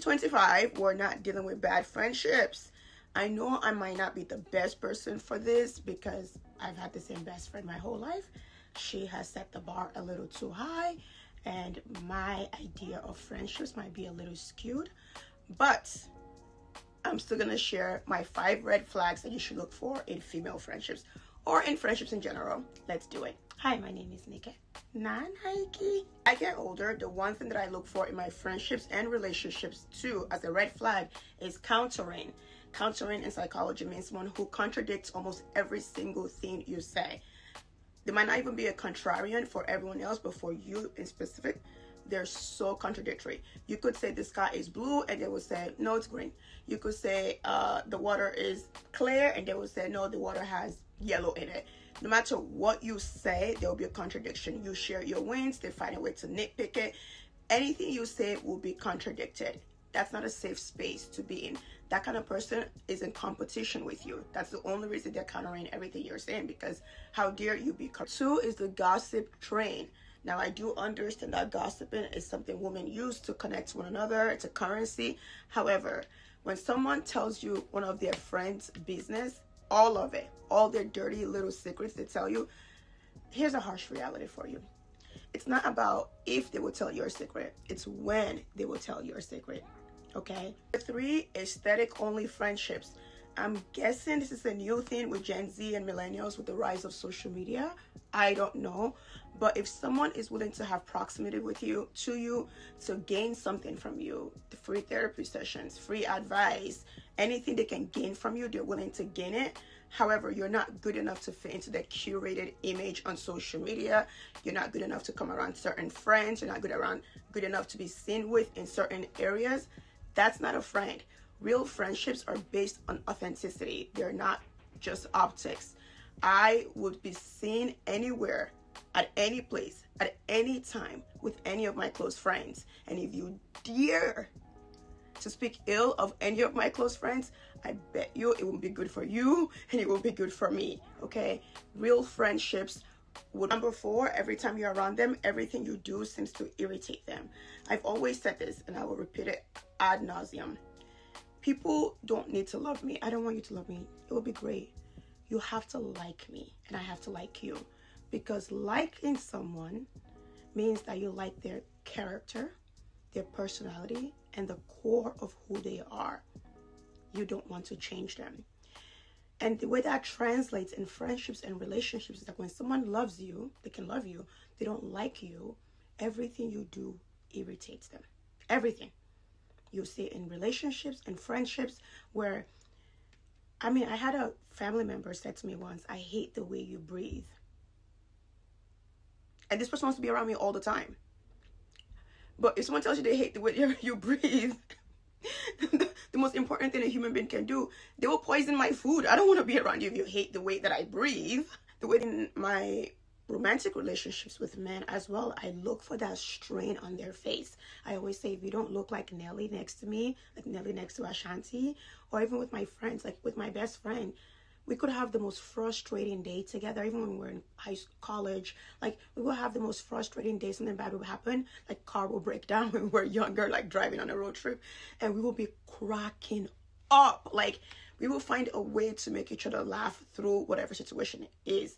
2025, we're not dealing with bad friendships. I know I might not be the best person for this because I've had the same best friend my whole life. She has set the bar a little too high, and my idea of friendships might be a little skewed. But I'm still going to share my 5 red flags that you should look for in female friendships or in friendships in general. Let's do it. Hi, my name is Nika. Nike. I get older, the one thing that I look for in my friendships and relationships too as a red flag is countering. Countering in psychology means someone who contradicts almost every single thing you say. They might not even be a contrarian for everyone else, but for you in specific, they're so contradictory. You could say the sky is blue and they would say, no, it's green. You could say the water is clear and they would say, no, the water has yellow in it. No matter what you say, there will be a contradiction. You share your wins, they find a way to nitpick it. Anything you say will be contradicted. That's not a safe space to be in. That kind of person is in competition with you. That's the only reason they're countering everything you're saying, because how dare you be. 2 is the gossip train. Now, I do understand that gossiping is something women use to connect to one another. It's a currency. However, when someone tells you one of their friends' business, all of it, all their dirty little secrets they tell you, here's a harsh reality for you. It's not about if they will tell your secret. It's when they will tell your secret. Okay? 3, aesthetic only friendships. I'm guessing this is a new thing with Gen Z and millennials with the rise of social media. I don't know. But if someone is willing to have proximity with you, to gain something from you, the free therapy sessions, free advice, anything they can gain from you, they're willing to gain it. However, you're not good enough to fit into the curated image on social media. You're not good enough to come around certain friends. You're not good enough to be seen with in certain areas. That's not a friend. Real friendships are based on authenticity. They're not just optics. I would be seen anywhere, at any place, at any time with any of my close friends. And if you dare to speak ill of any of my close friends, I bet you it won't be good for you and it won't be good for me. Okay? Real friendships would. Number 4, every time you're around them, everything you do seems to irritate them. I've always said this and I will repeat it ad nauseum. People don't need to love me. I don't want you to love me. It would be great. You have to like me and I have to like you, because liking someone means that you like their character, their personality, and the core of who they are. You don't want to change them. And the way that translates in friendships and relationships is that when someone loves you, they can love you. They don't like you. Everything you do irritates them. Everything. You see in relationships and friendships where, I had a family member said to me once, I hate the way you breathe. And this person wants to be around me all the time. But if someone tells you they hate the way you breathe, the most important thing a human being can do, they will poison my food. I don't want to be around you if you hate the way that I breathe. The way in my romantic relationships with men as well, I look for that strain on their face. I always say, if you don't look like Nelly next to me, like Nelly next to Ashanti, or even with my friends, like with my best friend, we could have the most frustrating day together. Even when we were in college, like we will have the most frustrating day. Something bad will happen, like car will break down when we were younger, like driving on a road trip, and we will be cracking up. Like we will find a way to make each other laugh through whatever situation it is.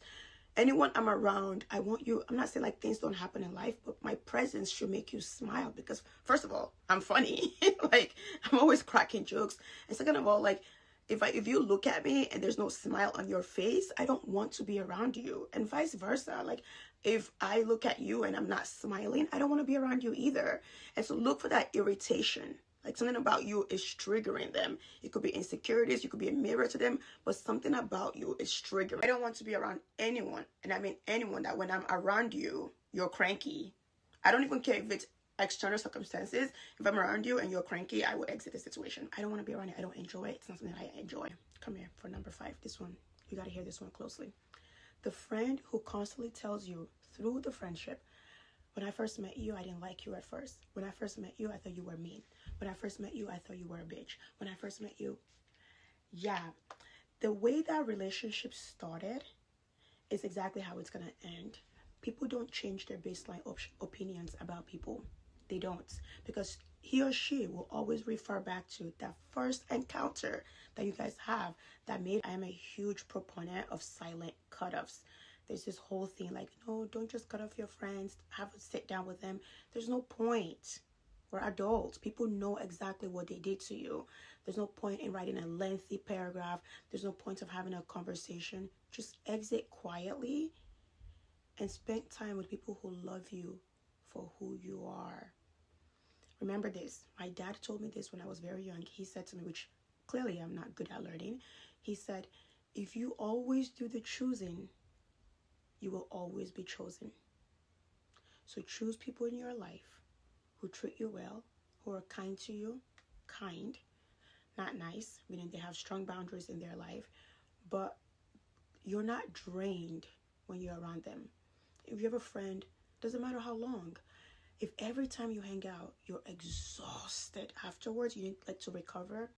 Anyone I'm around, I want you, I'm not saying like things don't happen in life, but my presence should make you smile, because first of all, I'm funny. Like I'm always cracking jokes. And second of all, like if you look at me and there's no smile on your face, I don't want to be around you, and vice versa. Like if I look at you and I'm not smiling, I don't want to be around you either. And so look for that irritation. Like something about you is triggering them. It could be insecurities, you could be a mirror to them, but something about you is triggering. I don't want to be around anyone, and I mean anyone, that when I'm around you, you're cranky. I don't even care if it's external circumstances. If I'm around you and you're cranky, I will exit the situation. I don't want to be around you. I don't enjoy it. It's not something I enjoy. Come here for number 5. This one, you got to hear this one closely. The friend who constantly tells you through the friendship, when I first met you, I didn't like you at first. When I first met you, I thought you were mean. When I first met you, I thought you were a bitch. When I first met you, yeah. The way that relationship started is exactly how it's going to end. People don't change their baseline opinions about people. They don't. Because he or she will always refer back to that first encounter that you guys have that made. I am a huge proponent of silent cutoffs. There's this whole thing like, no, don't just cut off your friends, have a sit down with them. There's no point. We're adults. People know exactly what they did to you. There's no point in writing a lengthy paragraph. There's no point of having a conversation. Just exit quietly and spend time with people who love you for who you are. Remember this. My dad told me this when I was very young. He said to me, which clearly I'm not good at learning. He said, if you always do the choosing, you will always be chosen. So choose people in your life who treat you well, who are kind to you, kind, not nice, meaning they have strong boundaries in their life, but you're not drained when you're around them. If you have a friend, doesn't matter how long, if every time you hang out, you're exhausted afterwards, you need like to recover,